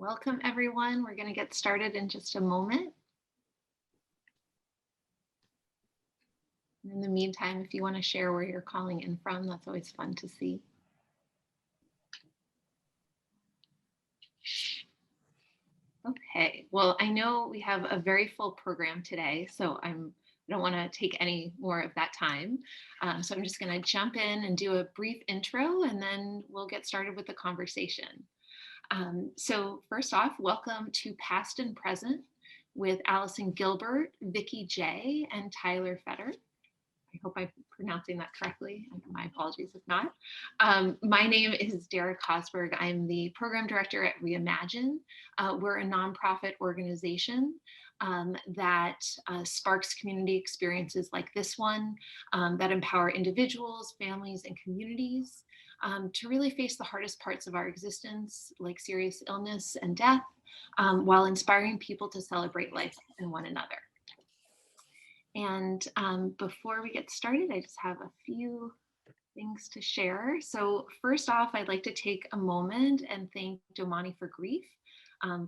Welcome, everyone. We're going to get started in just a moment. In the meantime, if you want to share where you're calling in from, that's always fun to see. Okay, well, I know we have a very full program today, so I don't want to take any more of that time. So I'm just going to jump in and do a brief intro, and then we'll get started with the conversation. So first off, welcome to Past and Present with Allison Gilbert, Vicki J, and Tyler Fetter. I hope I'm pronouncing that correctly. My apologies if not. My name is Dara Cosberg. I'm the program director at Reimagine. We're a nonprofit organization that sparks community experiences like this one, that empower individuals, families, and communities to really face the hardest parts of our existence, like serious illness and death, while inspiring people to celebrate life and one another. And before we get started, I just have a few things to share. So first off, I'd like to take a moment and thank Domani for Grief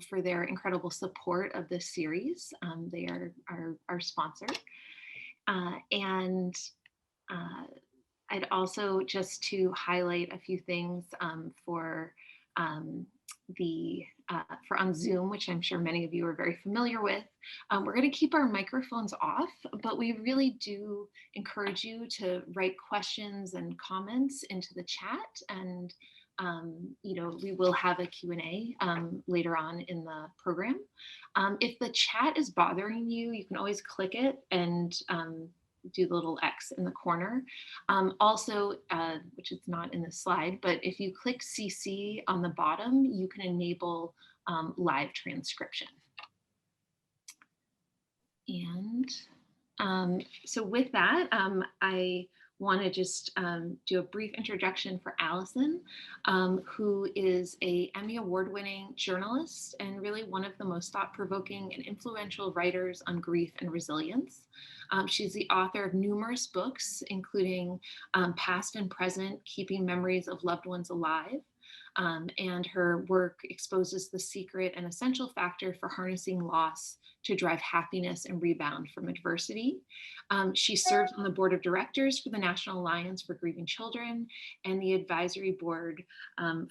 for their incredible support of this series. They are our sponsor. And I'd also just to highlight a few things for on Zoom, which I'm sure many of you are very familiar with. We're going to keep our microphones off, but we really do encourage you to write questions and comments into the chat, and we will have a Q&A later on in the program. If the chat is bothering you, you can always click it and do the little X in the corner. Also, which is not in the slide, but if you click CC on the bottom, you can enable live transcription. And so with that, I want to just do a brief introduction for Allison, who is a Emmy Award-winning journalist and really one of the most thought-provoking and influential writers on grief and resilience. She's the author of numerous books, including Past and Present, Keeping Memories of Loved Ones Alive. And her work exposes the secret and essential factor for harnessing loss to drive happiness and rebound from adversity. She serves on the board of directors for the National Alliance for Grieving Children and the advisory board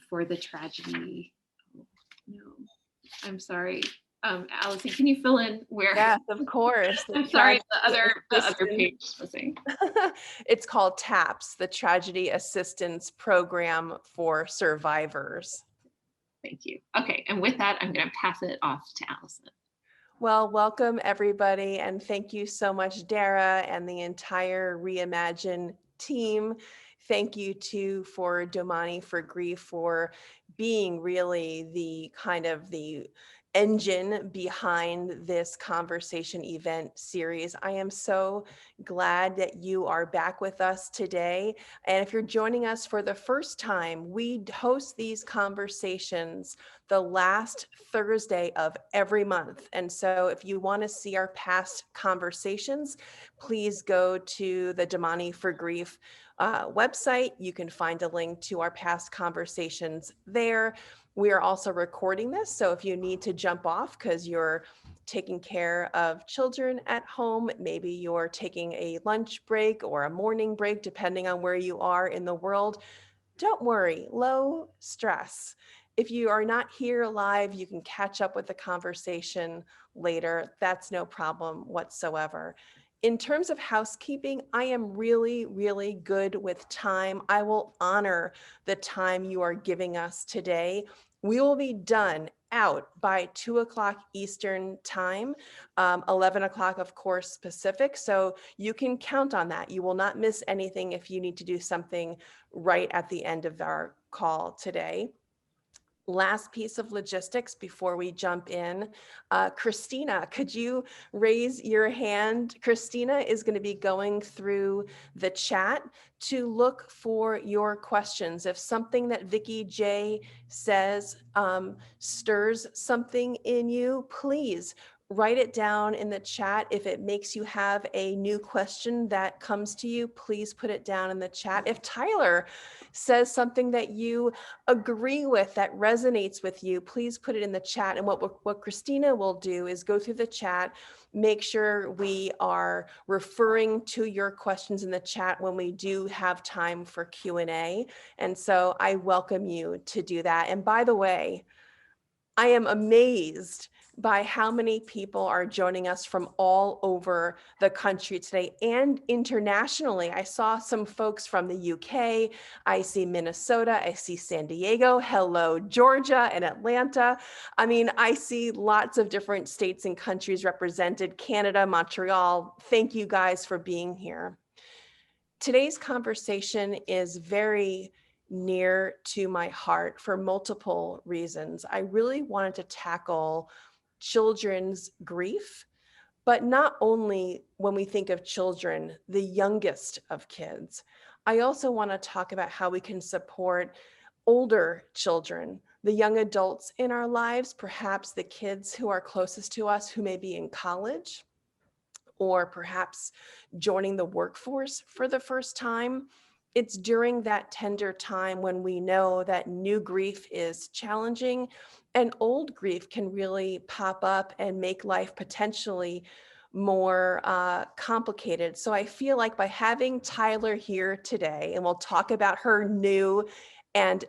for the tragedy. Oh, no, I'm sorry. Allison, can you fill in where? Yes, of course. I'm sorry, the other page is missing. It's called TAPS, the Tragedy Assistance Program for Survivors. Thank you. Okay, and with that, I'm going to pass it off to Allison. Well, welcome everybody, and thank you so much, Dara, and the entire Reimagine team. Thank you too for Domani for Grief for being really the kind of the engine behind this conversation event series. I am so glad that you are back with us today. And if you're joining us for the first time, we host these conversations the last Thursday of every month. And so if you want to see our past conversations, please go to the Domani for Grief website. You can find a link to our past conversations there. We are also recording this, so if you need to jump off because you're taking care of children at home, maybe you're taking a lunch break or a morning break, depending on where you are in the world, don't worry, low stress. If you are not here live, you can catch up with the conversation later. That's no problem whatsoever. In terms of housekeeping, I am really, really good with time. I will honor the time you are giving us today. We will be done out by 2 o'clock Eastern time, 11 o'clock, of course, Pacific. So you can count on that. You will not miss anything if you need to do something right at the end of our call today. Last piece of logistics before we jump in. Christina, could you raise your hand? Christina is going to be going through the chat to look for your questions. If something that Vicki J says stirs something in you, please write it down in the chat. If it makes you have a new question that comes to you, please put it down in the chat. If Tyler says something that you agree with, that resonates with you, please put it in the chat. And what Christina will do is go through the chat, make sure we are referring to your questions in the chat when we do have time for Q&A. And so I welcome you to do that. And by the way, I am amazed by how many people are joining us from all over the country today and internationally. I saw some folks from the UK. I see Minnesota. I see San Diego. Hello, Georgia and Atlanta. I mean, I see lots of different states and countries represented, Canada, Montreal. Thank you guys for being here. Today's conversation is very near to my heart for multiple reasons. I really wanted to tackle children's grief, but not only when we think of children, the youngest of kids. I also want to talk about how we can support older children, the young adults in our lives, perhaps the kids who are closest to us who may be in college or perhaps joining the workforce for the first time. It's during that tender time when we know that new grief is challenging and old grief can really pop up and make life potentially more complicated. So I feel like by having Tyler here today, and we'll talk about her new and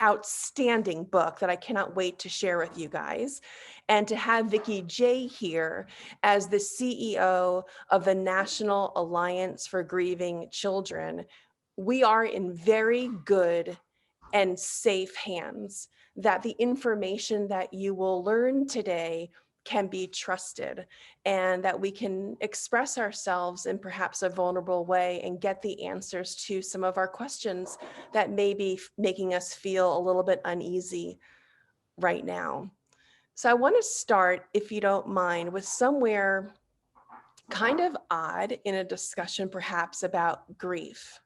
outstanding book that I cannot wait to share with you guys, and to have Vicki J here as the CEO of the National Alliance for Grieving Children, we are in very good and safe hands, that the information that you will learn today can be trusted, and that we can express ourselves in perhaps a vulnerable way and get the answers to some of our questions that may be making us feel a little bit uneasy right now. So I want to start, if you don't mind, with somewhere kind of odd in a discussion perhaps about grief.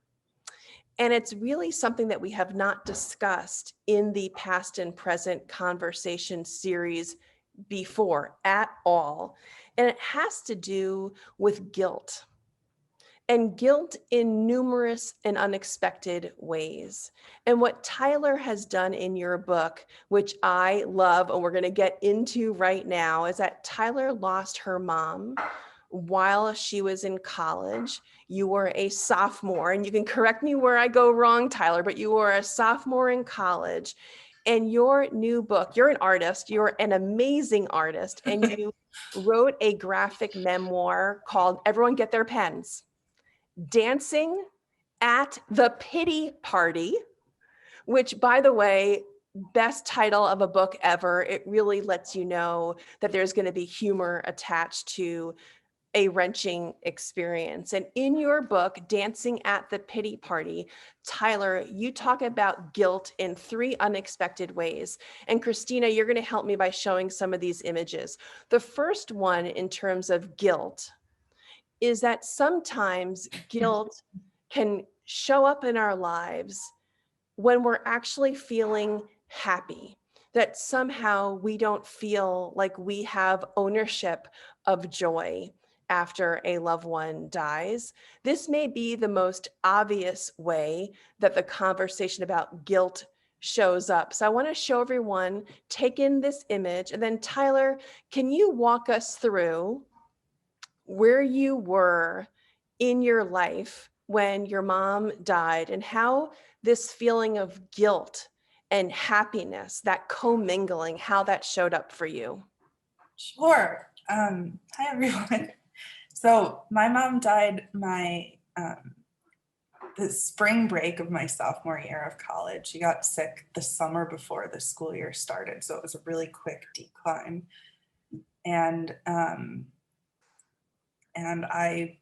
And it's really something that we have not discussed in the past and present conversation series before at all. And it has to do with guilt, and guilt in numerous and unexpected ways. And what Tyler has done in your book, which I love and we're going to get into right now, is that Tyler lost her mom while she was in college. You were a sophomore, and you can correct me where I go wrong, Tyler, but you were a sophomore in college. And your new book, you're an artist, you're an amazing artist, and you wrote a graphic memoir called, everyone get their pens, Dancing at the Pity Party, which, by the way, best title of a book ever. It really lets you know that there's going to be humor attached to a wrenching experience. And in your book, Dancing at the Pity Party, Tyler, you talk about guilt in 3 unexpected ways. And Christina, you're going to help me by showing some of these images. The first one, in terms of guilt, is that sometimes guilt can show up in our lives when we're actually feeling happy, that somehow we don't feel like we have ownership of joy after a loved one dies. This may be the most obvious way that the conversation about guilt shows up. So I want to show everyone, take in this image, and then Tyler, can you walk us through where you were in your life when your mom died and how this feeling of guilt and happiness, that commingling, how that showed up for you? Sure. Hi, everyone. So my mom died the spring break of my sophomore year of college. She got sick the summer before the school year started, so it was a really quick decline. And I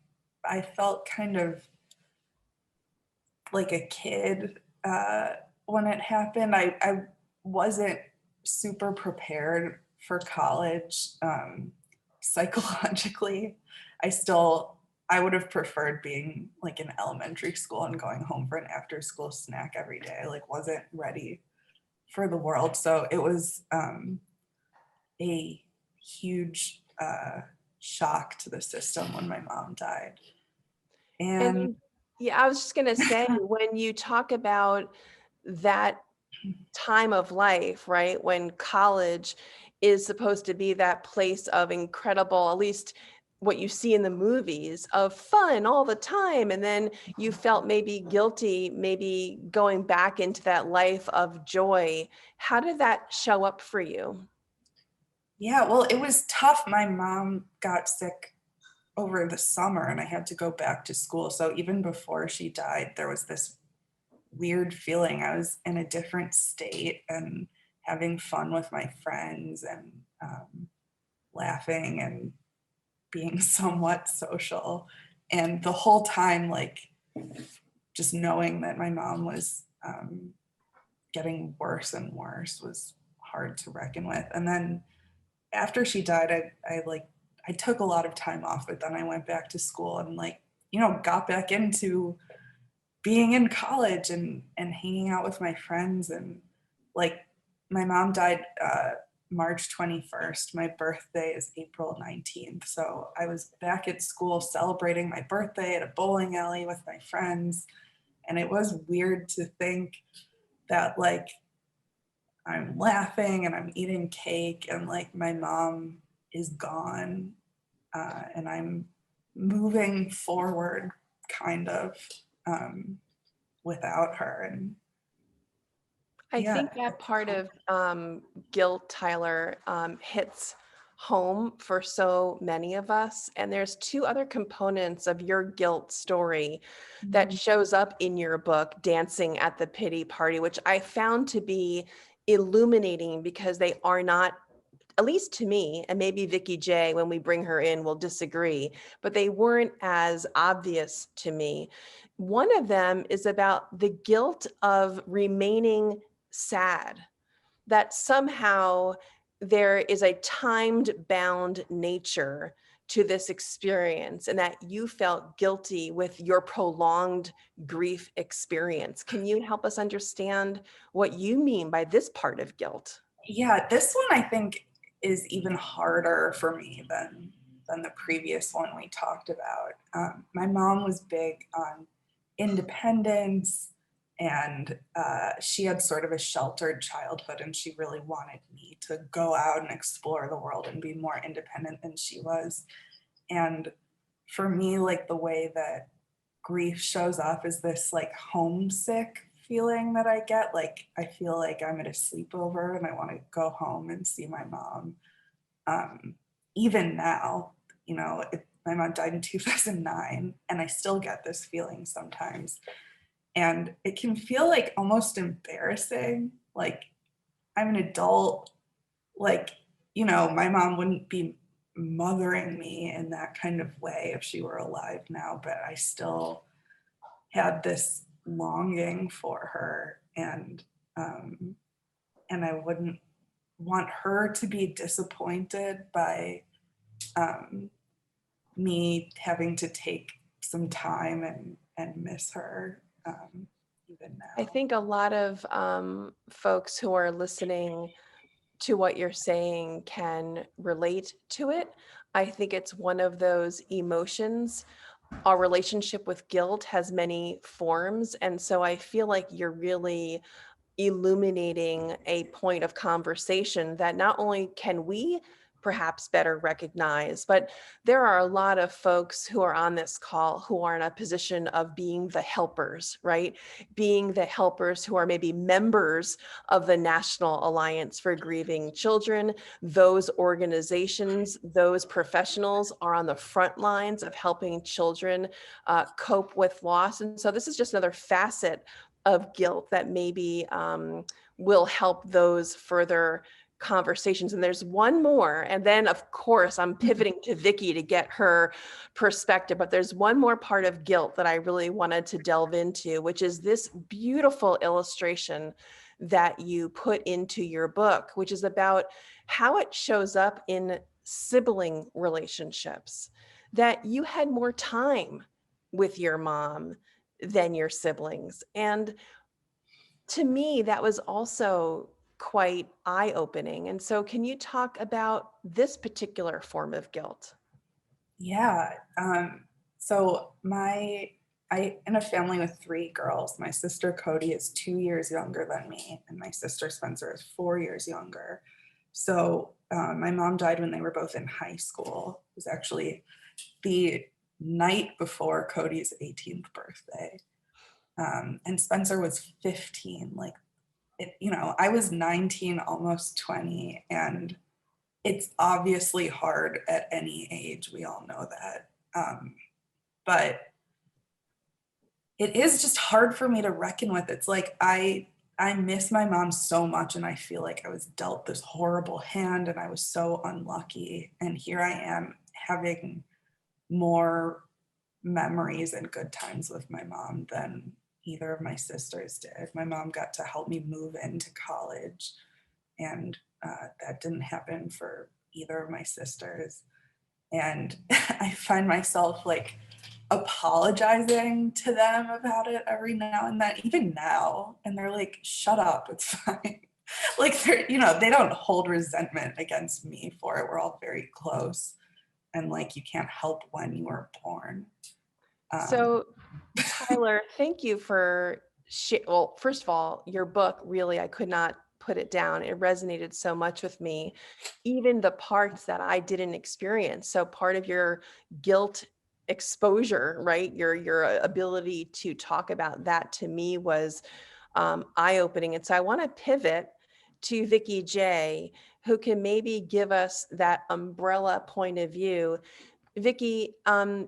felt kind of like a kid when it happened. I wasn't super prepared for college psychologically. I would have preferred being like in elementary school and going home for an after school snack every day. Like, wasn't ready for the world. So it was a huge shock to the system when my mom died. And And yeah, I was just going to say, when you talk about that time of life, right, when college is supposed to be that place of incredible, at least what you see in the movies, of fun all the time, and then you felt maybe guilty, maybe going back into that life of joy. How did that show up for you? yeah, well, it was tough. My mom got sick over the summer and I had to go back to school. So even before she died, there was this weird feeling. I was in a different state and having fun with my friends and laughing and being somewhat social. And the whole time, like, just knowing that my mom was getting worse and worse was hard to reckon with. And then after she died, I took a lot of time off, but then I went back to school and got back into being in college and hanging out with my friends. And like, my mom died March 21st. My birthday is April 19th. So I was back at school celebrating my birthday at a bowling alley with my friends. And it was weird to think that, like, I'm laughing and I'm eating cake and like my mom is gone, and I'm moving forward kind of without her. And I yeah, think that part of guilt, Tyler, hits home for so many of us. And there's two other components of your guilt story that shows up in your book, Dancing at the Pity Party, which I found to be illuminating because they are not, at least to me, and maybe Vicki J, when we bring her in, will disagree, but they weren't as obvious to me. One of them is about the guilt of remaining sad, that somehow there is a timed bound nature to this experience and that you felt guilty with your prolonged grief experience. Can you help us understand what you mean by this part of guilt? yeah, this one I think is even harder for me than the previous one we talked about. My mom was big on independence, and she had sort of a sheltered childhood, and she really wanted me to go out and explore the world and be more independent than she was. And for me, like, the way that grief shows up is this like homesick feeling that I get. Like, I feel like I'm at a sleepover and I want to go home and see my mom. Even now, my mom died in 2009, and I still get this feeling sometimes. And it can feel like almost embarrassing. Like, I'm an adult, like, my mom wouldn't be mothering me in that kind of way if she were alive now, but I still had this longing for her, and I wouldn't want her to be disappointed by me having to take some time and miss her, even I now. think a lot of folks who are listening to what you're saying can relate to it. I think it's one of those emotions. Our relationship with guilt has many forms. And so I feel like you're really illuminating a point of conversation that not only can we perhaps better recognize, but there are a lot of folks who are on this call who are in a position of being the helpers, right? Being the helpers who are maybe members of the National Alliance for Grieving Children. Those organizations, those professionals are on the front lines of helping children cope with loss. And so this is just another facet of guilt that maybe will help those further conversations. And there's one more, and then of course I'm pivoting to Vicki to get her perspective, but there's one more part of guilt that I really wanted to delve into, which is this beautiful illustration that you put into your book, which is about how it shows up in sibling relationships, that you had more time with your mom than your siblings. And to me, that was also quite eye-opening. And so can you talk about this particular form of guilt? Yeah. So in a family with 3 girls. My sister Cody is 2 years younger than me, and my sister Spencer is 4 years younger. So my mom died when they were both in high school. It was actually the night before Cody's 18th birthday. And Spencer was 15. Like, I was 19, almost 20, and it's obviously hard at any age. We all know that. But it is just hard for me to reckon with. It's like I miss my mom so much, and I feel like I was dealt this horrible hand and I was so unlucky. And here I am having more memories and good times with my mom than either of my sisters did. My mom got to help me move into college, and that didn't happen for either of my sisters. And I find myself like apologizing to them about it every now and then, even now. And they're like, shut up, it's fine. Like, they don't hold resentment against me for it. We're all very close. And like, you can't help when you were born. So, Tyler, thank you for, well, first of all, your book, really, I could not put it down. It resonated so much with me, even the parts that I didn't experience. So part of your guilt exposure, right? Your ability to talk about that to me was eye-opening. And so I want to pivot to Vicki J, who can maybe give us that umbrella point of view. Vicki,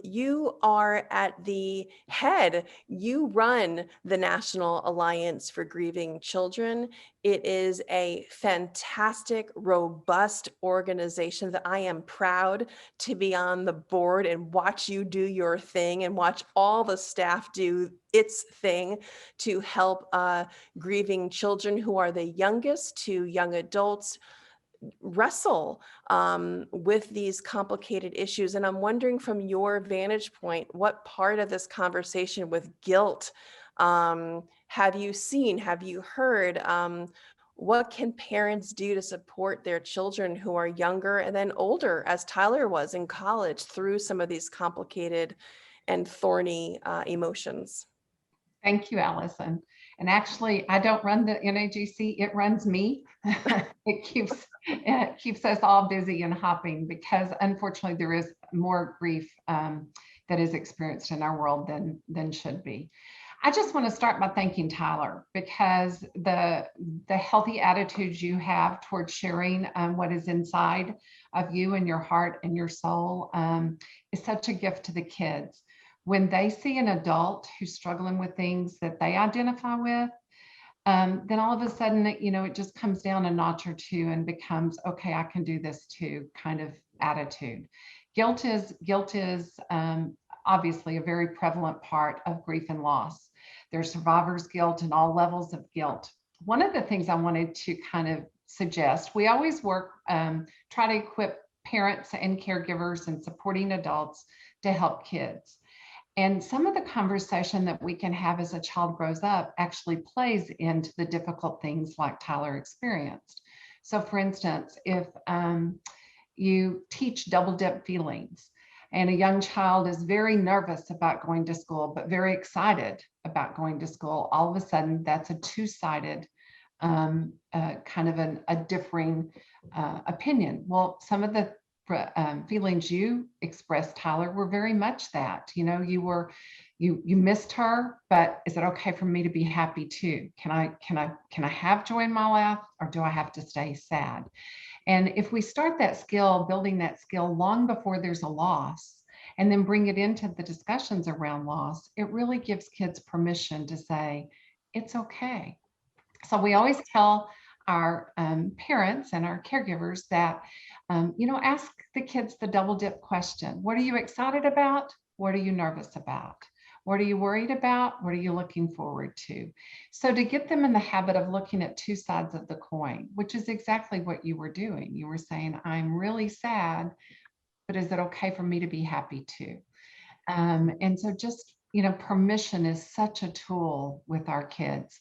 you are at the head. You run the National Alliance for Grieving Children. It is a fantastic, robust organization that I am proud to be on the board and watch you do your thing and watch all the staff do its thing to help grieving children who are the youngest to young adults wrestle with these complicated issues. And I'm wondering, from your vantage point, what part of this conversation with guilt have you seen, have you heard? What can parents do to support their children who are younger and then older, as Tyler was in college, through some of these complicated and thorny emotions? Thank you, Allison. And actually, I don't run the NAGC, it runs me. It keeps us all busy and hopping, because unfortunately there is more grief that is experienced in our world than should be. I just want to start by thanking Tyler, because the healthy attitudes you have towards sharing what is inside of you and your heart and your soul is such a gift to the kids. When they see an adult who's struggling with things that they identify with, then all of a sudden, it just comes down a notch or two and becomes, okay, I can do this too, kind of attitude. Guilt is obviously a very prevalent part of grief and loss. There's survivor's guilt and all levels of guilt. One of the things I wanted to kind of suggest, we always try to equip parents and caregivers and supporting adults to help kids. And some of the conversation that we can have as a child grows up actually plays into the difficult things like Tyler experienced. So for instance, if you teach double dip feelings, and a young child is very nervous about going to school, but very excited about going to school, all of a sudden that's a two-sided kind of a differing opinion. Well, some of the feelings you expressed, Tyler, were very much that. You missed her, but is it okay for me to be happy too? Can I have joy in my life, or do I have to stay sad? And if we start that skill, building that skill long before there's a loss, and then bring it into the discussions around loss, it really gives kids permission to say, it's okay. So we always tell our parents and our caregivers that, ask the kids the double dip question. What are you excited about? What are you nervous about? What are you worried about? What are you looking forward to? So to get them in the habit of looking at two sides of the coin, which is exactly what you were doing. You were saying, I'm really sad, but is it okay for me to be happy too? And so just, permission is such a tool with our kids,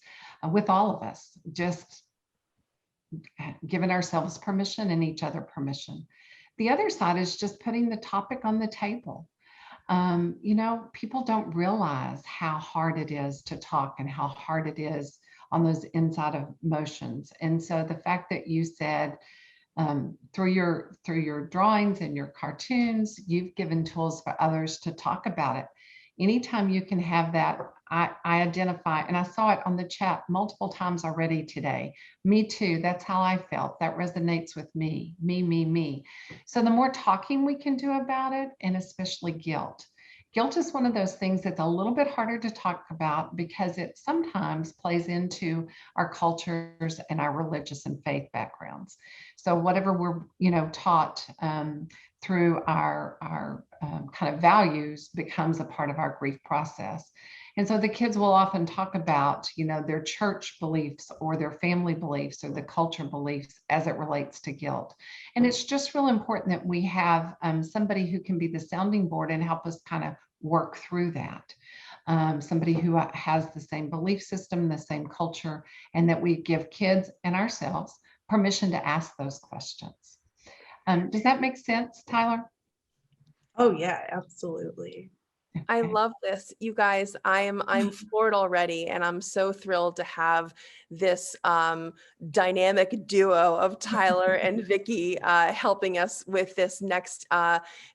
with all of us. Just giving ourselves permission and each other permission. The other side is just putting the topic on the table. People don't realize how hard it is to talk and how hard it is on those inside of emotions. And so the fact that you said, through your drawings and your cartoons, you've given tools for others to talk about it. Anytime you can have that, I identify, and I saw it on the chat multiple times already today. Me too. That's how I felt. That resonates with me. Me. So the more talking we can do about it, and especially guilt. Guilt is one of those things that's a little bit harder to talk about because it sometimes plays into our cultures and our religious and faith backgrounds. So whatever we're, taught through our kind of values becomes a part of our grief process. And so the kids will often talk about, their church beliefs or their family beliefs or the culture beliefs as it relates to guilt. And it's just real important that we have somebody who can be the sounding board and help us kind of work through that. Somebody who has the same belief system, the same culture, and that we give kids and ourselves permission to ask those questions. Does that make sense, Tyler? Oh yeah, absolutely. I Okay. love this. You guys, I'm floored already, and I'm so thrilled to have this dynamic duo of Tyler and Vicki helping us with this next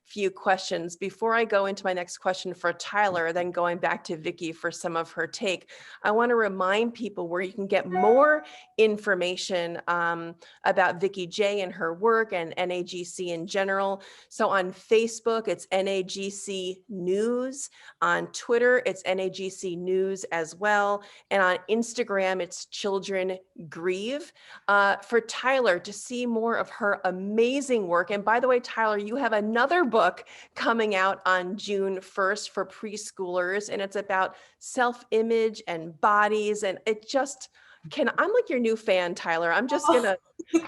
few questions. Before I go into my next question for Tyler, then going back to Vicki for some of her take, I want to remind people where you can get more information about Vicki J and her work and NAGC in general. So on Facebook, it's NAGC News. On Twitter, it's NAGC News as well. And on Instagram, it's Children Grieve. For Tyler, to see more of her amazing work. And by the way, Tyler, you have another book coming out on June 1st for preschoolers, and it's about self-image and bodies. And it just I'm like your new fan, Tyler. I'm just gonna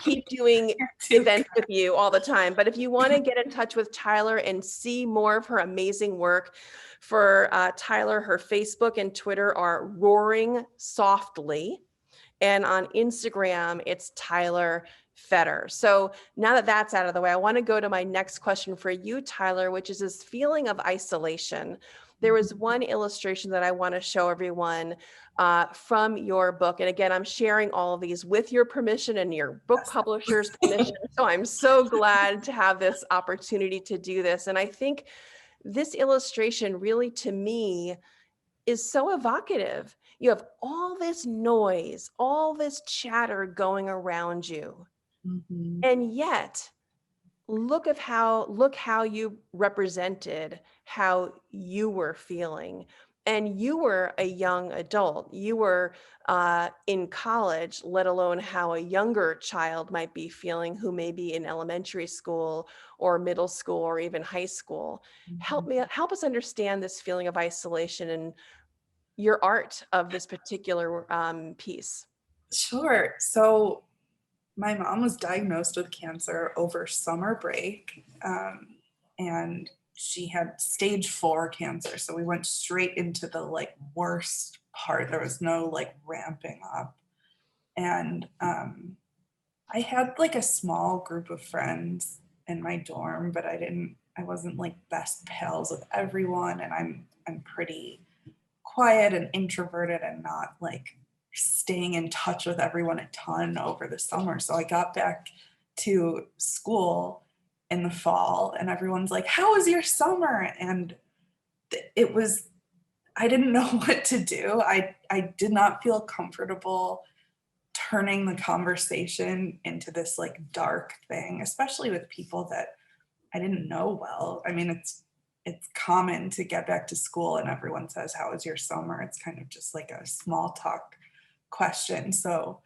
keep doing events with you all the time. But if you want to get in touch with Tyler and see more of her amazing work, for Tyler, her Facebook and Twitter are Roaring Softly. And on Instagram, it's Tyler Fetter. So now that that's out of the way, I want to go to my next question for you, Tyler, which is this feeling of isolation. There was one illustration that I want to show everyone from your book. And again, I'm sharing all of these with your permission and your book publisher's permission. So I'm so glad to have this opportunity to do this. And I think this illustration really, to me, is so evocative. You have all this noise, all this chatter going around you. Mhm. And yet, look how you represented how you were feeling. And you were a young adult. You were in college, let alone how a younger child might be feeling who may be in elementary school or middle school or even high school. Help us understand this feeling of isolation and your art of this particular piece. Sure. So my mom was diagnosed with cancer over summer break, and she had stage 4 cancer. So we went straight into the worst part. There was no ramping up. And I had a small group of friends in my dorm, but I wasn't best pals with everyone. And I'm pretty quiet and introverted and not staying in touch with everyone a ton over the summer. So I got back to school in the fall and everyone's like, "How was your summer?" And I didn't know what to do. I did not feel comfortable turning the conversation into this dark thing, especially with people that I didn't know well. I mean, it's common to get back to school and everyone says, "How was your summer?" It's kind of just a small talk question. So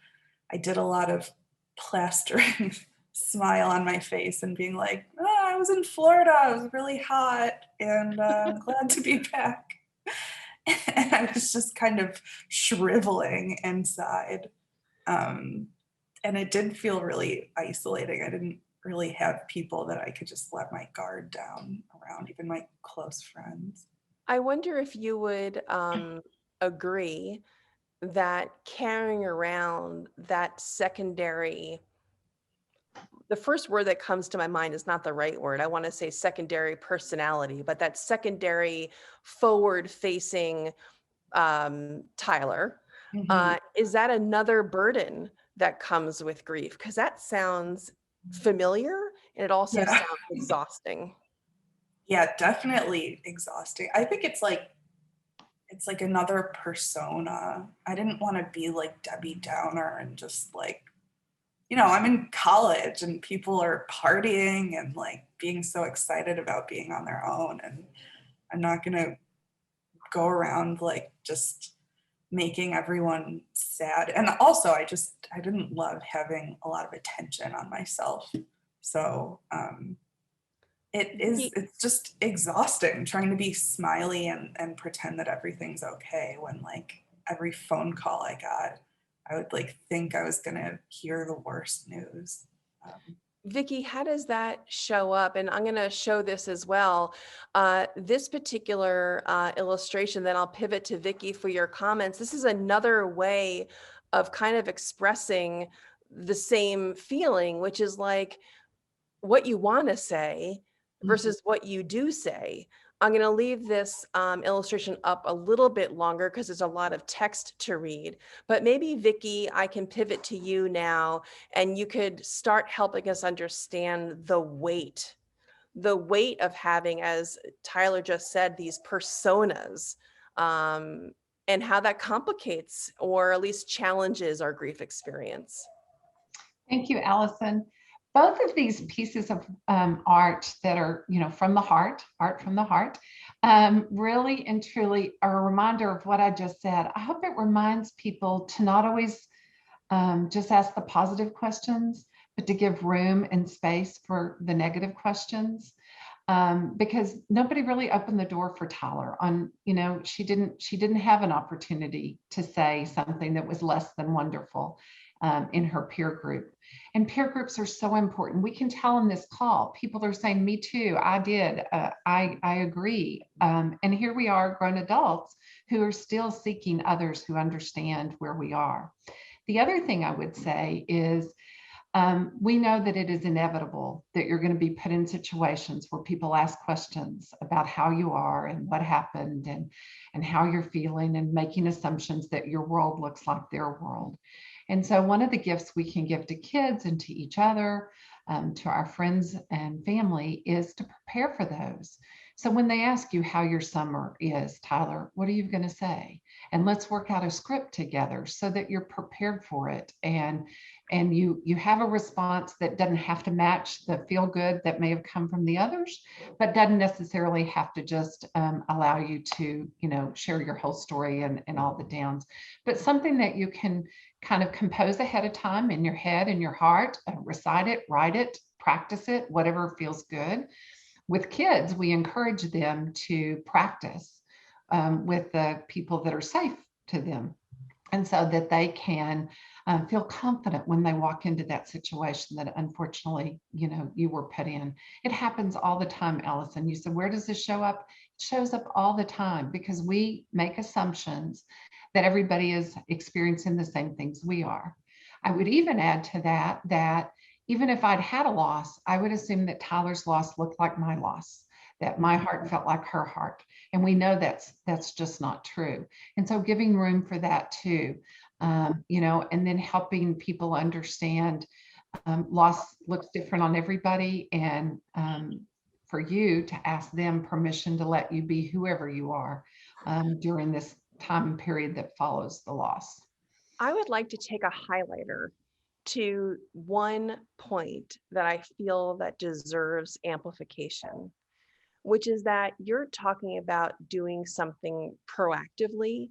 I did a lot of plastering smile on my face and being like, "Oh, I was in Florida. It was really hot and I'm glad to be back." And I was just kind of shriveling inside. And it did feel really isolating. I didn't really have people that I could just let my guard down around, even my close friends. I wonder if you would agree that carrying around that secondary, the first word that comes to my mind is not the right word. I want to say secondary personality, but that secondary forward facing Tyler, Mhm. is that another burden that comes with grief? Because that sounds familiar and it also Yeah. sounds exhausting. Yeah, definitely exhausting. I think it's like another persona. I didn't want to be like Debbie Downer and just like, I'm in college and people are partying and like being so excited about being on their own. And I'm not going to go around like just making everyone sad. And also, I didn't love having a lot of attention on myself. So, Vicki, it's just exhausting trying to be smiley and pretend that everything's okay when like every phone call I got, I would like think I was gonna hear the worst news. Vicki, how does that show up? And I'm going to show this as well. This particular illustration, then I'll pivot to Vicki for your comments. This is another way of kind of expressing the same feeling, which is like what you want to say Mhm. versus what you do say. I'm going to leave this illustration up a little bit longer because there's a lot of text to read. But maybe, Vicki, I can pivot to you now and you could start helping us understand the weight of having, as Tyler just said, these personas, um, and how that complicates or at least challenges our grief experience. Thank you, Allison. Both of these pieces of art that are, from the heart, art from the heart, really and truly are a reminder of what I just said. I hope it reminds people to not always just ask the positive questions, but to give room and space for the negative questions. Because nobody really opened the door for Tyler on, she didn't have an opportunity to say something that was less than wonderful in her peer group. And peer groups are so important. We can tell in this call, people are saying, me too, I did, I agree. And here we are, grown adults who are still seeking others who understand where we are. The other thing I would say is we know that it is inevitable that you're going to be put in situations where people ask questions about how you are and what happened and how you're feeling and making assumptions that your world looks like their world. And so one of the gifts we can give to kids and to each other, to our friends and family, is to prepare for those. So when they ask you how your summer is, Tyler, what are you going to say? And let's work out a script together so that you're prepared for it, and you have a response that doesn't have to match the feel good that may have come from the others, but doesn't necessarily have to just allow you to share your whole story and all the downs, but something that you can kind of compose ahead of time in your head and your heart, recite it, write it, practice it, whatever feels good. With kids, we encourage them to practice with the people that are safe to them, and so that they can feel confident when they walk into that situation that unfortunately you were put in. It happens all the time. Allison, you said, where does this show up? It shows up all the time because we make assumptions that everybody is experiencing the same things we are. I would even add to that even if I'd had a loss, I would assume that Tyler's loss looked like my loss, that my heart felt like her heart, and we know that's just not true. And so giving room for that too, and then helping people understand loss looks different on everybody, and for you to ask them permission to let you be whoever you are during this time period that follows the loss. I would like to take a highlighter to one point that I feel that deserves amplification, which is that you're talking about doing something proactively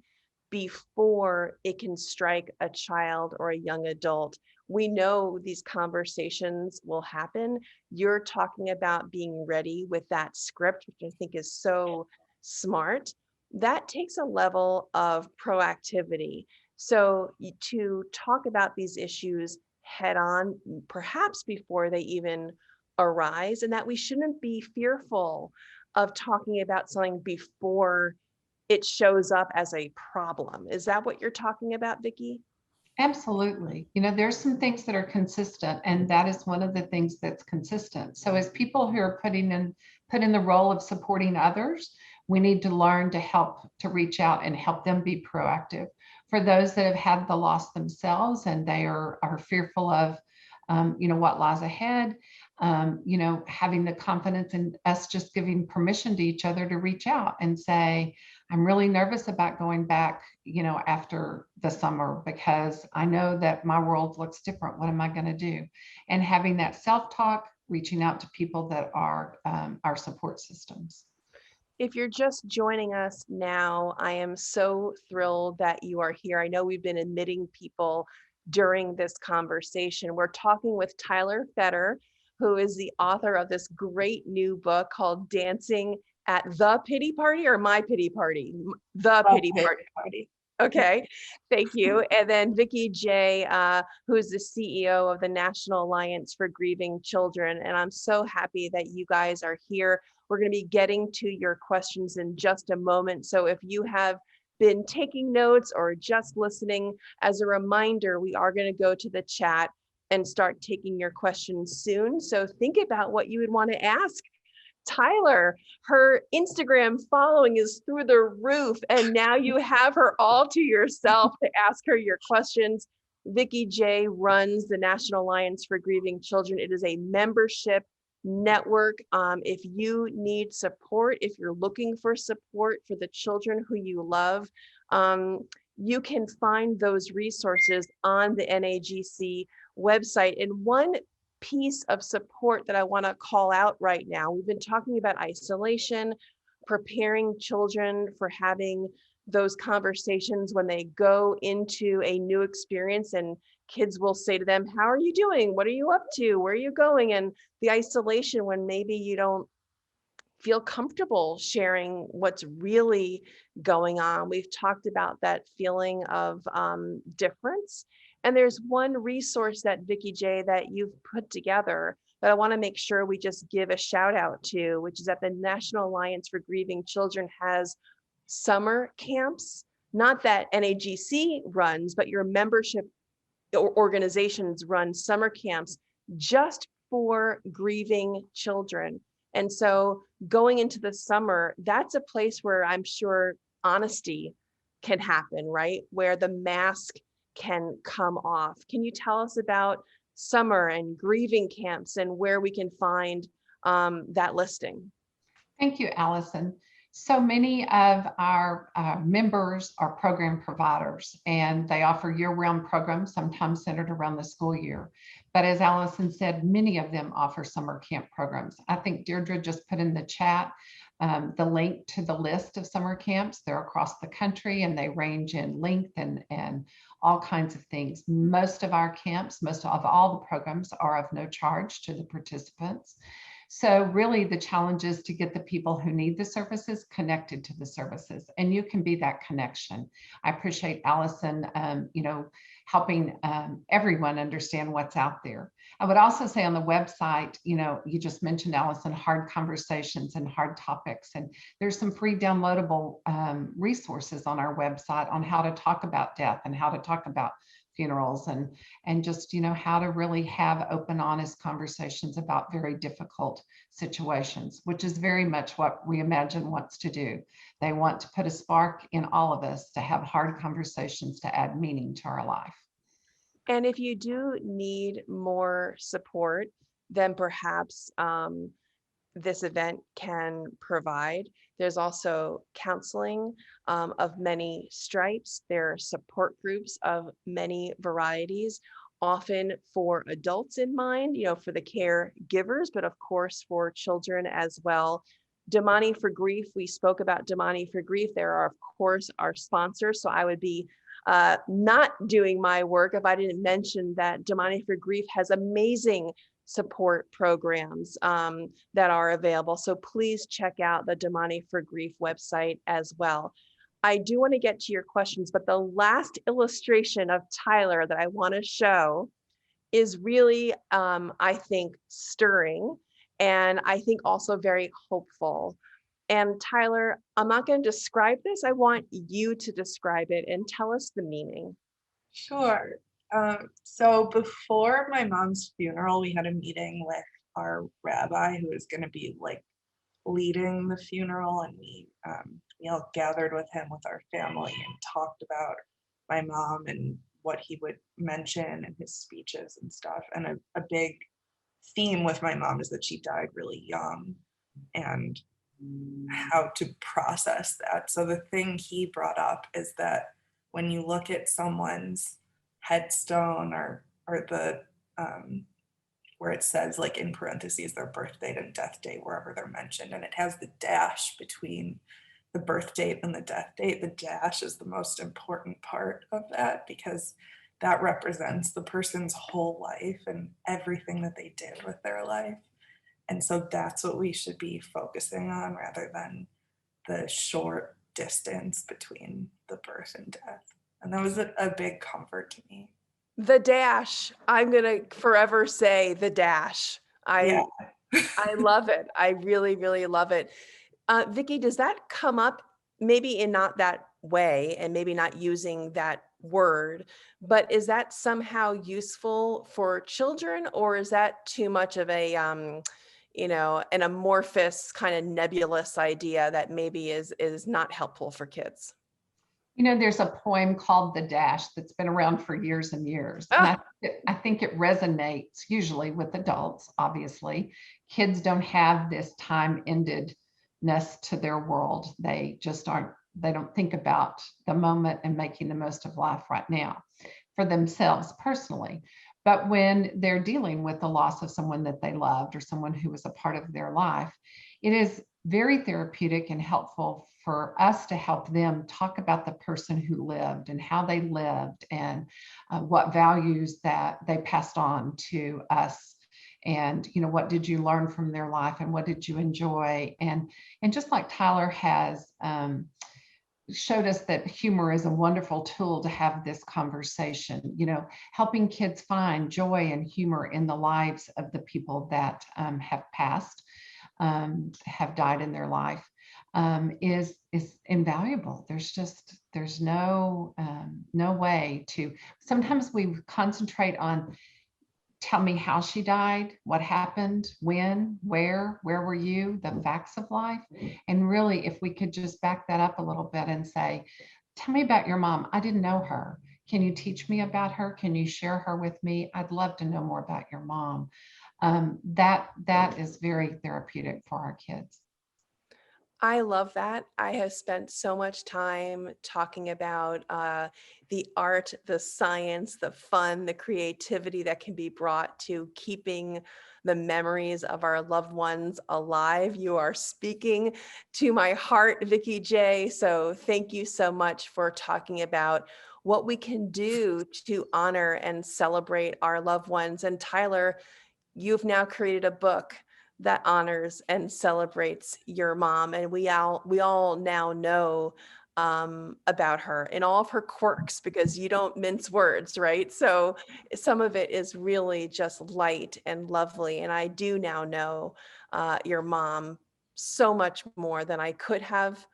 before it can strike a child or a young adult. We know these conversations will happen. You're talking about being ready with that script, which I think is so smart. That takes a level of proactivity. So to talk about these issues head on, perhaps before they even arise, and that we shouldn't be fearful of talking about something before it shows up as a problem. Is that what you're talking about, Vicki? Absolutely. There's some things that are consistent, and that is one of the things that's consistent. So as people who are put in the role of supporting others, we need to learn to help to reach out and help them be proactive. For those that have had the loss themselves and they are fearful of what lies ahead, having the confidence in us just giving permission to each other to reach out and say, I'm really nervous about going back, after the summer because I know that my world looks different. What am I going to do? And having that self-talk, reaching out to people that are our support systems. If you're just joining us now, I am so thrilled that you are here. I know we've been admitting people during this conversation. We're talking with Tyler Fetter, who is the author of this great new book called Dancing at the Pity Party, or My Pity Party? The Pity Party. Okay, thank you. And then Vicki J, who is the CEO of the National Alliance for Grieving Children. And I'm so happy that you guys are here. We're going to be getting to your questions in just a moment. So if you have been taking notes or just listening, as a reminder, we are going to go to the chat and start taking your questions soon. So think about what you would want to ask Tyler. Her Instagram following is through the roof, and now you have her all to yourself to ask her your questions. Vicki J runs the National Alliance for Grieving Children. It is a membership network. If you need support, if you're looking for support for the children who you love, you can find those resources on the NAGC website. And one piece of support that I want to call out right now, we've been talking about isolation, preparing children for having those conversations when they go into a new experience, and kids will say to them, how are you doing? What are you up to? Where are you going? And the isolation when maybe you don't feel comfortable sharing what's really going on. We've talked about that feeling of difference. And there's one resource that Vicki J that you've put together that I want to make sure we just give a shout out to, which is that the National Alliance for Grieving Children has summer camps, not that NAGC runs, but your membership organizations run summer camps just for grieving children. And so going into the summer, that's a place where I'm sure honesty can happen, right? Where the mask can come off. Can you tell us about summer and grieving camps and where we can find that listing? Thank you, Allison. So many of our members are program providers, and they offer year-round programs, sometimes centered around the school year. But as Allison said, many of them offer summer camp programs. I think Deirdre just put in the chat the link to the list of summer camps. They're across the country, and they range in length and all kinds of things. Most of our camps, most of all the programs are of no charge to the participants. So really the challenge is to get the people who need the services connected to the services, and you can be that connection. I appreciate Allison, helping everyone understand what's out there. I would also say on the website, you just mentioned, Allison, hard conversations and hard topics, and there's some free downloadable resources on our website on how to talk about death and how to talk about funerals and just how to really have open, honest conversations about very difficult situations, which is very much what Reimagine wants to do. They want to put a spark in all of us to have hard conversations to add meaning to our life. And if you do need more support, then perhaps this event can provide. There's also counseling of many stripes. There are support groups of many varieties, often for adults in mind, for the caregivers, but of course for children as well. Damani for Grief, we spoke about Damani for Grief. There are, of course, our sponsors. So I would be not doing my work if I didn't mention that Damani for Grief has amazing support programs that are available. So please check out the Damani for Grief website as well. I do want to get to your questions, but the last illustration of Tyler that I want to show is really, I think, stirring, and I think also very hopeful. And Tyler, I'm not going to describe this. I want you to describe it and tell us the meaning. Sure. So before my mom's funeral, we had a meeting with our rabbi who was going to be like leading the funeral, and we all gathered with him with our family and talked about my mom and what he would mention in his speeches and stuff. And a big theme with my mom is that she died really young, and how to process that. So the thing he brought up is that when you look at someone's headstone or the where it says like in parentheses their birth date and death date wherever they're mentioned, and it has the dash between the birth date and the death date. The dash is the most important part of that because that represents the person's whole life and everything that they did with their life. And so that's what we should be focusing on rather than the short distance between the birth and death. And that was a big comfort to me. The dash. I'm going to forever say the dash. Yeah. I love it. I really, really love it. Vicki, does that come up maybe in not that way and maybe not using that word, but is that somehow useful for children, or is that too much of a, an amorphous kind of nebulous idea that maybe is not helpful for kids? There's a poem called The Dash that's been around for years and years. And I think it resonates usually with adults, obviously. Kids don't have this time-endedness to their world. They just they don't think about the moment and making the most of life right now for themselves personally. But when they're dealing with the loss of someone that they loved or someone who was a part of their life, it is very therapeutic and helpful for us to help them talk about the person who lived and how they lived and what values that they passed on to us. And, what did you learn from their life and what did you enjoy? And just like Tyler has showed us that humor is a wonderful tool to have this conversation, helping kids find joy and humor in the lives of the people that have passed, have died in their life, is invaluable. There's no way to. Sometimes we concentrate on, tell me how she died, what happened, when, where were you, the facts of life. And really, if we could just back that up a little bit and say, tell me about your mom. I didn't know her. Can you teach me about her? Can you share her with me? I'd love to know more about your mom. That is very therapeutic for our kids. I love that. I have spent so much time talking about the art, the science, the fun, the creativity that can be brought to keeping the memories of our loved ones alive. You are speaking to my heart, Vicki J. So thank you so much for talking about what we can do to honor and celebrate our loved ones. And Tyler, you've now created a book that honors and celebrates your mom, and we all now know about her and all of her quirks, because you don't mince words, right? So some of it is really just light and lovely, and I do now know your mom so much more than I could have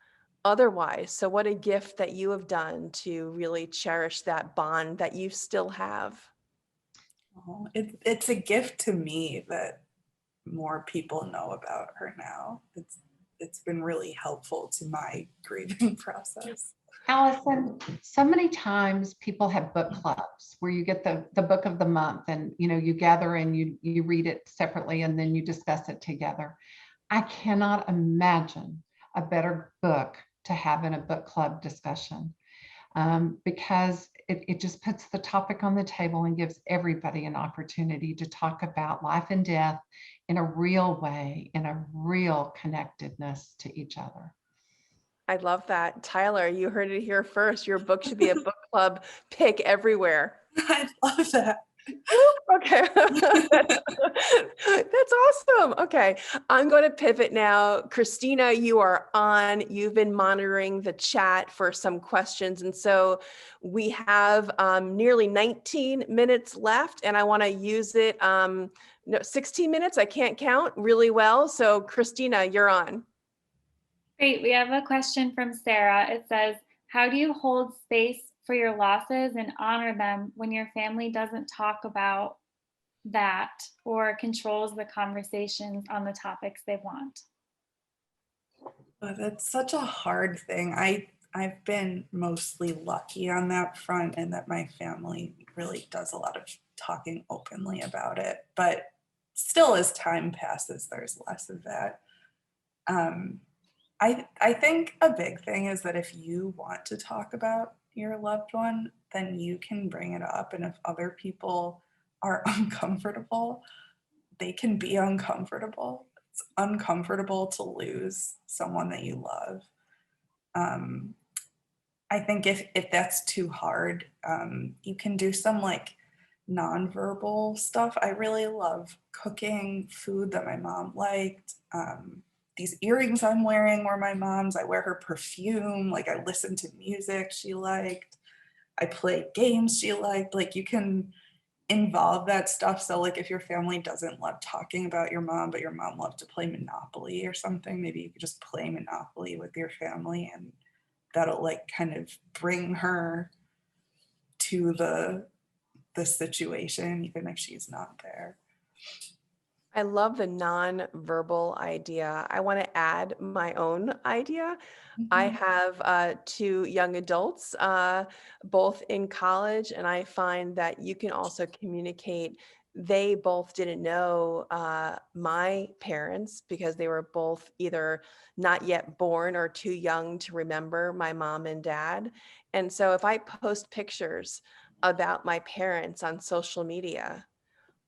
otherwise. So what a gift that you have done to really cherish that bond that you still have. Oh, it's a gift to me that more people know about her now. It's been really helpful to my grieving process. Allison, so many times people have book clubs where you get the book of the month and you gather and you read it separately and then you discuss it together. I cannot imagine a better book to have in a book club discussion, because it just puts the topic on the table and gives everybody an opportunity to talk about life and death in a real way, in a real connectedness to each other. I love that. Tyler, you heard it here first. Your book should be a book club pick everywhere. I love that. Okay. That's awesome. Okay. I'm going to pivot now. Christina, you are on. You've been monitoring the chat for some questions. And so we have nearly 19 minutes left, and I want to use it. 16 minutes. I can't count really well. So Christina, you're on. Great. We have a question from Sarah. It says, how do you hold space for your losses and honor them when your family doesn't talk about that or controls the conversations on the topics they want? But it's such a hard thing. I've been mostly lucky on that front, and that my family really does a lot of talking openly about it. But still, as time passes, there's less of that. I think a big thing is that if you want to talk about your loved one, then you can bring it up. And if other people are uncomfortable, they can be uncomfortable. It's uncomfortable to lose someone that you love. I think if that's too hard, you can do some like nonverbal stuff. I really love cooking food that my mom liked. These earrings I'm wearing were my mom's. I wear her perfume. Like I listen to music she liked. I play games she liked. Like you can involve that stuff. So like if your family doesn't love talking about your mom, but your mom loved to play Monopoly or something, maybe you could just play Monopoly with your family, and that'll like kind of bring her to the situation, even if she's not there. I love the non-verbal idea. I want to add my own idea. I have 2 young adults, both in college, and I find that you can also communicate. They both didn't know my parents because they were both either not yet born or too young to remember my mom and dad. And so if I post pictures about my parents on social media,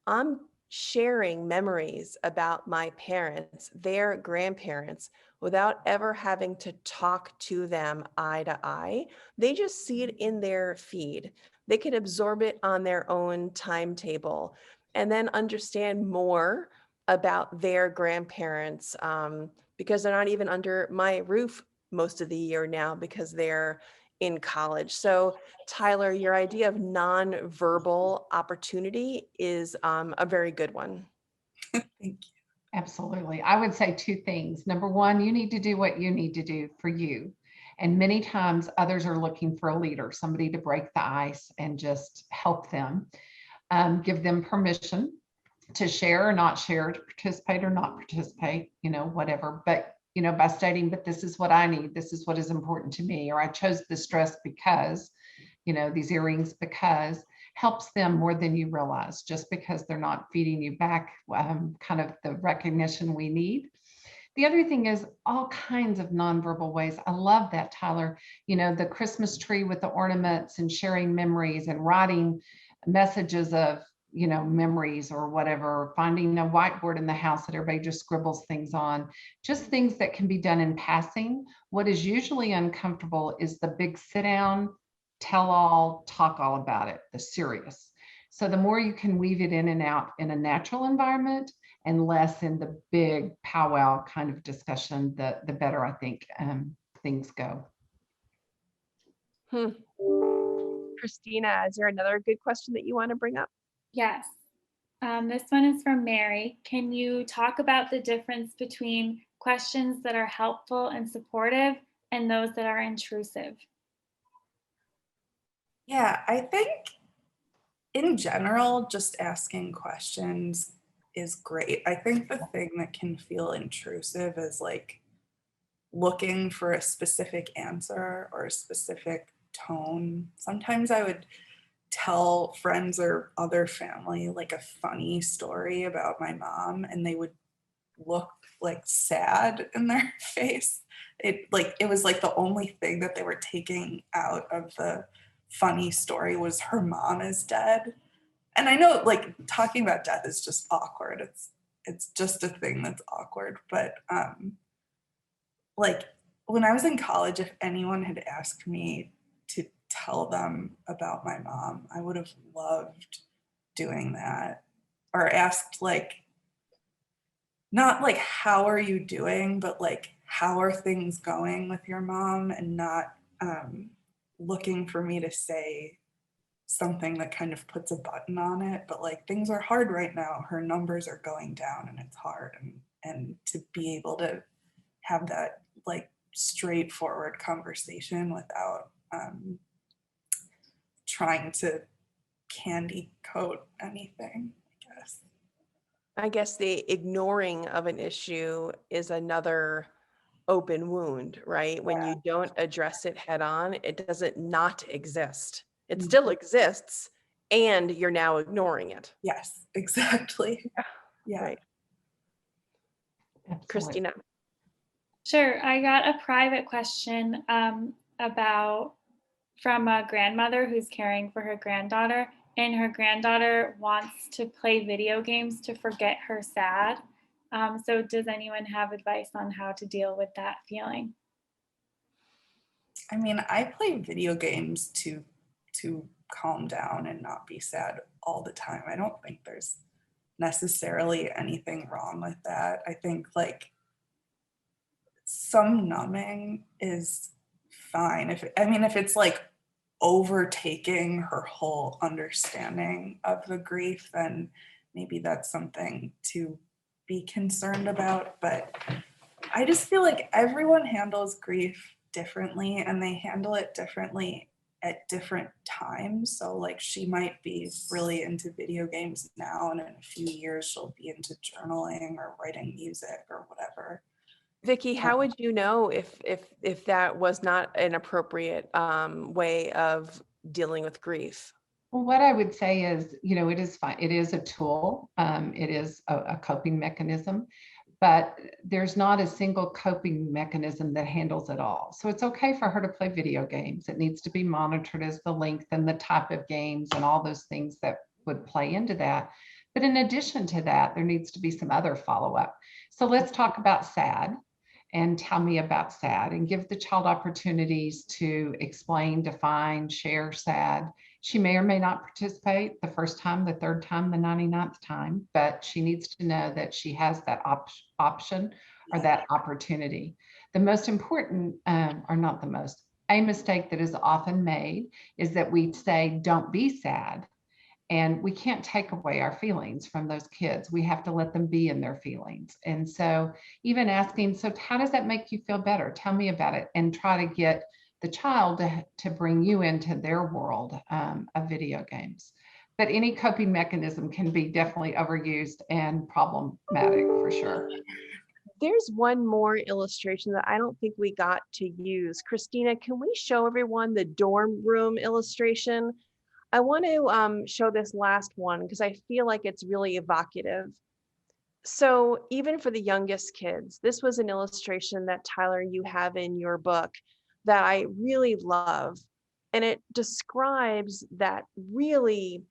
I'm sharing memories about my parents, their grandparents, without ever having to talk to them eye to eye. They just see it in their feed. They can absorb it on their own timetable and then understand more about their grandparents because they're not even under my roof most of the year now because they're in college. So Tyler, your idea of non-verbal opportunity is a very good one. Thank you. Absolutely. I would say 2 things. Number one, you need to do what you need to do for you. And many times others are looking for a leader, somebody to break the ice and just help them, give them permission to share or not share, to participate or not participate, whatever. But, by stating, but this is what I need, this is what is important to me, or I chose this dress because, these earrings because, helps them more than you realize, just because they're not feeding you back kind of the recognition we need. The other thing is all kinds of nonverbal ways. I love that, Tyler. The Christmas tree with the ornaments and sharing memories and writing messages of, memories or whatever, finding a whiteboard in the house that everybody just scribbles things on, just things that can be done in passing. What is usually uncomfortable is the big sit down, tell all, talk all about it, the serious. So the more you can weave it in and out in a natural environment and less in the big powwow kind of discussion, the better I think things go. Christina, is there another good question that you want to bring up? Yes. This one is from Mary. Can you talk about the difference between questions that are helpful and supportive and those that are intrusive? Yeah, I think in general, just asking questions is great. I think the thing that can feel intrusive is like looking for a specific answer or a specific tone. Sometimes I would tell friends or other family like a funny story about my mom, and they would look like sad in their face. It was like the only thing that they were taking out of the funny story was her mom is dead. And I know like talking about death is just awkward. It's just a thing that's awkward. But like when I was in college, if anyone had asked me to tell them about my mom, I would have loved doing that. Or asked like, not like, how are you doing, but like, how are things going with your mom, and not looking for me to say something that kind of puts a button on it, but like things are hard right now. Her numbers are going down and it's hard. And to be able to have that like straightforward conversation without trying to candy coat anything, I guess. I guess the ignoring of an issue is another open wound, right? When you don't address it head on, it doesn't not exist. It still exists, and you're now ignoring it. Yes, exactly. Yeah. Right. Absolutely. Christina. Sure. I got a private question about from a grandmother who's caring for her granddaughter, and her granddaughter wants to play video games to forget her sad. So does anyone have advice on how to deal with that feeling? I mean, I play video games to calm down and not be sad all the time. I don't think there's necessarily anything wrong with that. I think like some numbing is fine. If it's like overtaking her whole understanding of the grief, then maybe that's something to be concerned about. But I just feel like everyone handles grief differently, and they handle it differently at different times. So like she might be really into video games now, and in a few years she'll be into journaling or writing music or whatever. Vicki, how would you know if that was not an appropriate way of dealing with grief? Well, what I would say is, it is fine. It is a tool. It is a coping mechanism, but there's not a single coping mechanism that handles it all. So it's okay for her to play video games. It needs to be monitored as the length and the type of games and all those things that would play into that. But in addition to that, there needs to be some other follow-up. So let's talk about sad. And tell me about sad, and give the child opportunities to explain, define, share sad. She may or may not participate the first time, the third time, the 99th time, but she needs to know that she has that option or that opportunity. The most important, or not the most, a mistake that is often made is that we say, don't be sad. And we can't take away our feelings from those kids. We have to let them be in their feelings. And so even asking, so how does that make you feel better? Tell me about it, and try to get the child to bring you into their world of video games. But any coping mechanism can be definitely overused and problematic for sure. There's one more illustration that I don't think we got to use. Christina, can we show everyone the dorm room illustration? I want to show this last one because I feel like it's really evocative. So even for the youngest kids, this was an illustration that Tyler, you have in your book that I really love. And it describes that really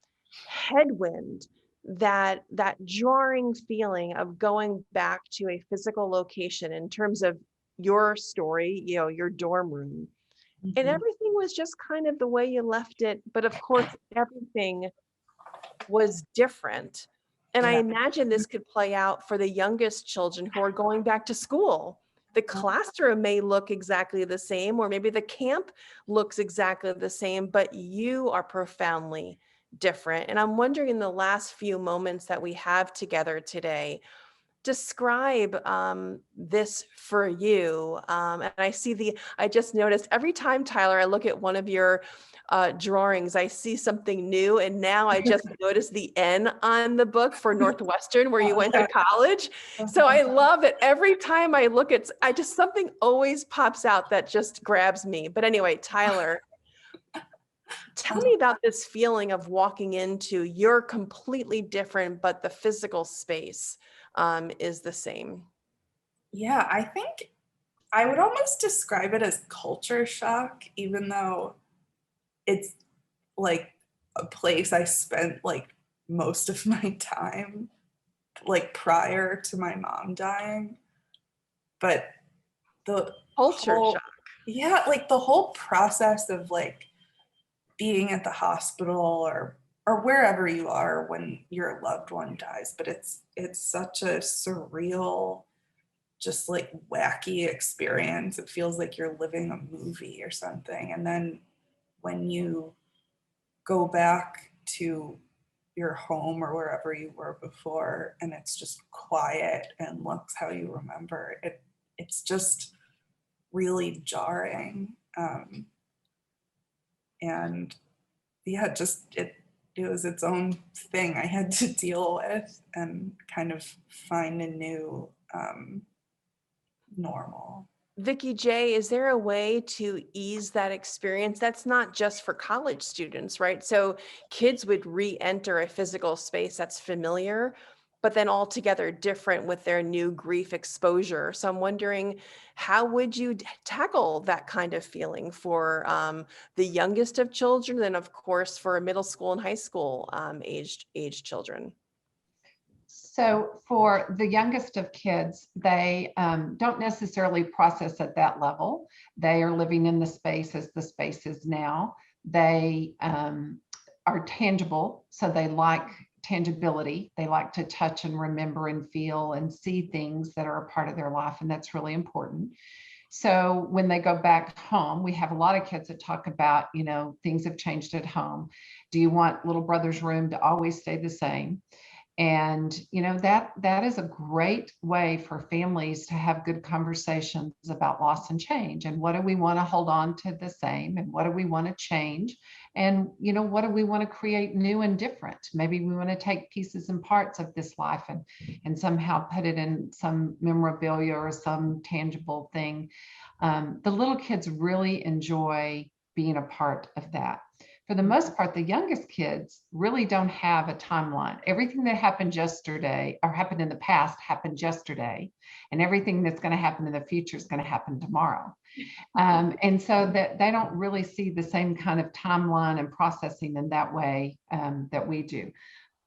headwind, that jarring feeling of going back to a physical location in terms of your story, your dorm room. And everything was just kind of the way you left it. But of course, everything was different. And I imagine this could play out for the youngest children who are going back to school. The classroom may look exactly the same, or maybe the camp looks exactly the same, but you are profoundly different. And I'm wondering, in the last few moments that we have together today, describe this for you. And I just noticed every time, Tyler, I look at one of your drawings, I see something new. And now I just noticed the N on the book for Northwestern, where you went to college. So I love it. Every time I look at, something always pops out that just grabs me. But anyway, Tyler, tell me about this feeling of walking into your completely different, but the physical space is the same. Yeah, I think I would almost describe it as culture shock, even though it's like a place I spent like most of my time, like prior to my mom dying. But the Culture whole, shock. yeah, like the whole process of like being at the hospital or wherever you are when your loved one dies, but it's such a surreal, just like wacky experience. It feels like you're living a movie or something. And then when you go back to your home or wherever you were before, and it's just quiet and looks how you remember it, it's just really jarring. And yeah, just it was its own thing I had to deal with and kind of find a new normal. Vicki J, is there a way to ease that experience? That's not just for college students, right? So kids would re-enter a physical space that's familiar, but then altogether different with their new grief exposure. So I'm wondering, how would you tackle that kind of feeling for the youngest of children, and of course for middle school and high school aged children? So for the youngest of kids, they don't necessarily process at that level. They are living in the space as the space is now. They are tangible, so they like tangibility. They like to touch and remember and feel and see things that are a part of their life, and that's really important. So when they go back home, we have a lot of kids that talk about, things have changed at home. Do you want little brother's room to always stay the same? And that is a great way for families to have good conversations about loss and change, and what do we want to hold on to the same, and what do we want to change, and what do we want to create new and different. Maybe we want to take pieces and parts of this life and somehow put it in some memorabilia or some tangible thing. The little kids really enjoy being a part of that. For the most part, the youngest kids really don't have a timeline. Everything that happened yesterday or happened in the past happened yesterday, and everything that's going to happen in the future is going to happen tomorrow. And so that they don't really see the same kind of timeline and processing in that way that we do.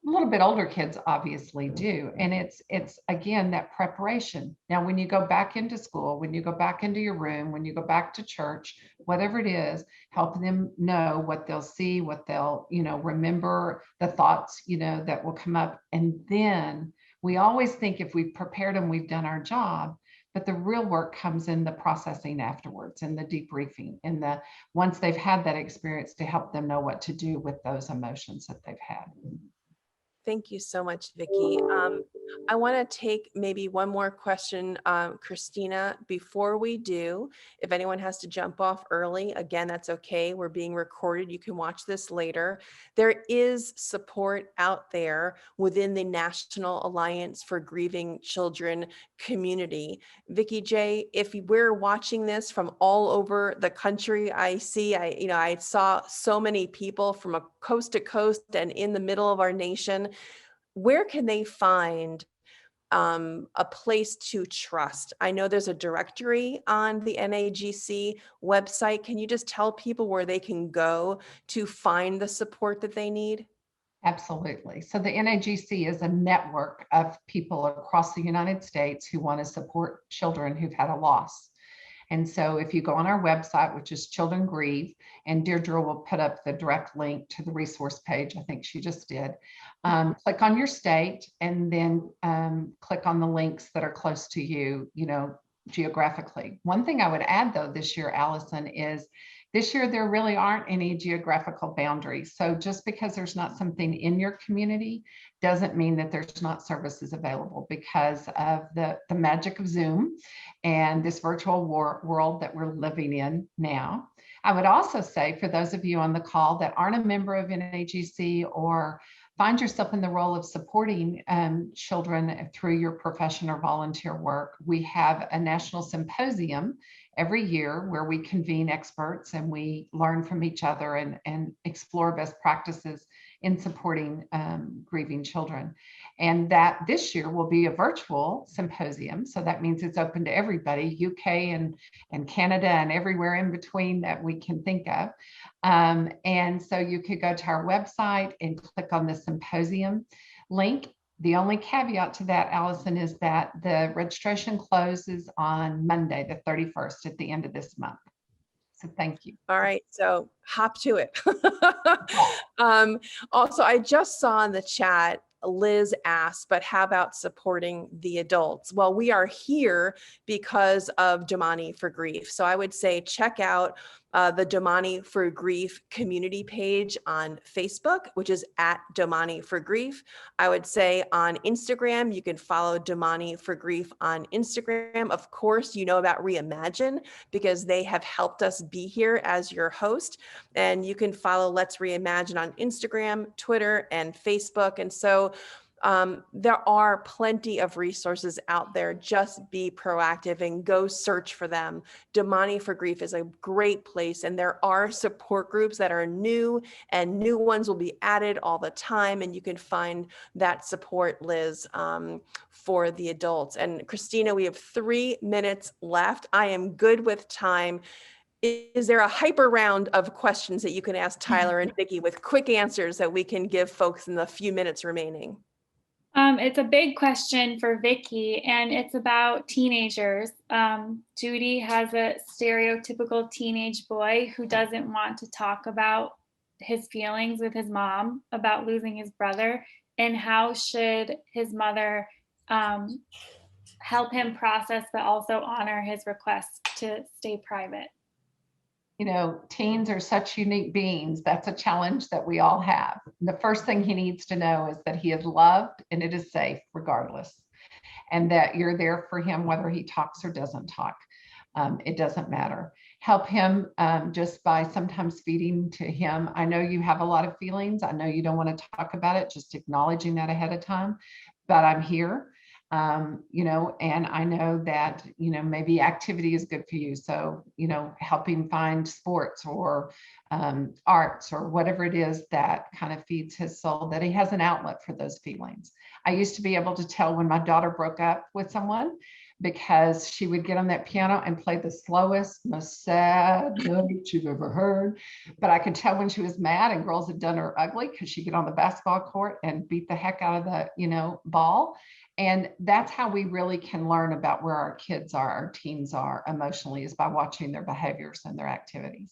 A little bit older kids obviously do. And it's again, that preparation. Now, when you go back into school, when you go back into your room, when you go back to church, whatever it is, helping them know what they'll see, what they'll, remember, the thoughts, that will come up. And then we always think if we've prepared them, we've done our job. But the real work comes in the processing afterwards, and the debriefing, and the once they've had that experience, to help them know what to do with those emotions that they've had. Thank you so much, Vicki. I want to take maybe one more question, Christina, before we do. If anyone has to jump off early, again, that's okay. We're being recorded. You can watch this later. There is support out there within the National Alliance for Grieving Children community. Vicki J, if we're watching this from all over the country, I saw so many people from coast to coast and in the middle of our nation. Where can they find a place to trust? I know there's a directory on the NAGC website. Can you just tell people where they can go to find the support that they need? Absolutely. So the NAGC is a network of people across the United States who want to support children who've had a loss. And so if you go on our website, which is Children Grieve, and Deirdre will put up the direct link to the resource page, I think she just did, click on your state, and then click on the links that are close to you, geographically. One thing I would add, though, this year, Allison, is this year there really aren't any geographical boundaries. So just because there's not something in your community doesn't mean that there's not services available, because of the magic of Zoom and this virtual world that we're living in now. I would also say, for those of you on the call that aren't a member of NAGC or find yourself in the role of supporting children through your profession or volunteer work, we have a national symposium every year where we convene experts and we learn from each other and explore best practices in supporting grieving children. And that this year will be a virtual symposium. So that means it's open to everybody, UK and Canada and everywhere in between that we can think of. And so you could go to our website and click on the symposium link. The only caveat to that, Allison, is that the registration closes on Monday, the 31st, at the end of this month. So thank you. All right, so hop to it. Also, I just saw in the chat, Liz asked, but how about supporting the adults? Well, we are here because of Domani for Grief. So I would say check out the Domani for Grief community page on Facebook, which is at Domani for Grief. I would say on Instagram, you can follow Domani for Grief on Instagram. Of course, you know about Reimagine because they have helped us be here as your host. And you can follow Let's Reimagine on Instagram, Twitter, and Facebook. And so there are plenty of resources out there. Just be proactive and go search for them. Domani for Grief is a great place, and there are support groups that are new, and new ones will be added all the time. And you can find that support, Liz, for the adults. And Christina, we have 3 minutes left. I am good with time. Is there a hyper round of questions that you can ask Tyler and Vicki with quick answers that we can give folks in the few minutes remaining? It's a big question for Vicki, and it's about teenagers. Judy has a stereotypical teenage boy who doesn't want to talk about his feelings with his mom about losing his brother. And how should his mother help him process, but also honor his request to stay private? You know, teens are such unique beings. That's a challenge that we all have. The first thing he needs to know is that he is loved and it is safe regardless, and that you're there for him whether he talks or doesn't talk. It doesn't matter. Help him just by sometimes feeding to him. I know you have a lot of feelings. I know you don't want to talk about it, just acknowledging that ahead of time, but I'm here. You know, and I know that, you know, maybe activity is good for you. So, you know, helping find sports or arts or whatever it is that kind of feeds his soul, that he has an outlet for those feelings. I used to be able to tell when my daughter broke up with someone because she would get on that piano and play the slowest, most sad note you've ever heard. But I could tell when she was mad and girls had done her ugly because she'd get on the basketball court and beat the heck out of the, you know, ball. And that's how we really can learn about where our kids are, our teens are emotionally, is by watching their behaviors and their activities.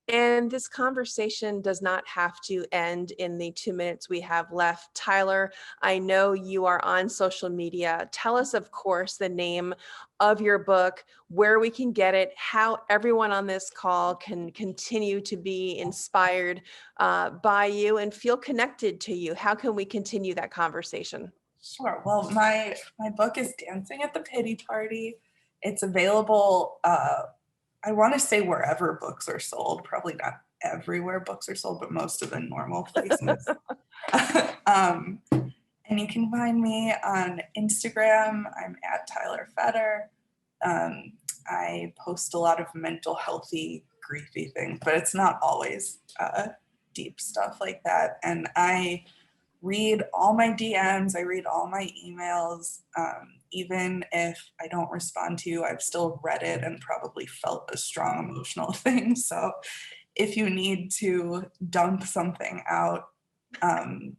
And this conversation does not have to end in the 2 minutes we have left. Tyler, I know you are on social media. Tell us, of course, the name of your book, where we can get it, how everyone on this call can continue to be inspired by you and feel connected to you. How can we continue that conversation? Sure. Well, my book is Dancing at the Pity Party. It's available, I want to say wherever books are sold, probably not everywhere books are sold, but most of the normal places. And you can find me on Instagram. I'm at Tyler Fetter. I post a lot of mental healthy, griefy things, but it's not always deep stuff like that. And I read all my DMs, I read all my emails. Even if I don't respond to you, I've still read it and probably felt a strong emotional thing. So if you need to dump something out and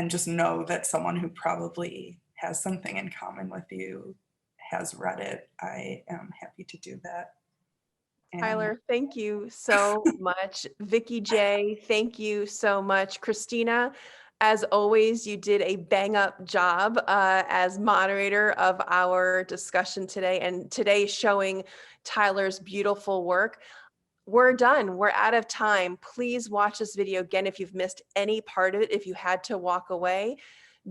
just know that someone who probably has something in common with you has read it, I am happy to do that. And Tyler, thank you so much. Vicki J, thank you so much. Christina, as always, you did a bang up job as moderator of our discussion today, and today showing Tyler's beautiful work. We're done. We're out of time. Please watch this video again if you've missed any part of it, if you had to walk away.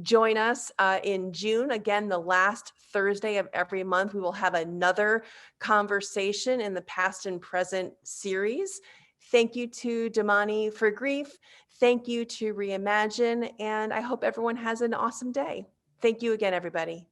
Join us in June. Again, the last Thursday of every month, we will have another conversation in the past and present series. Thank you to Domani for Grief. Thank you to Reimagine. And I hope everyone has an awesome day. Thank you again, everybody.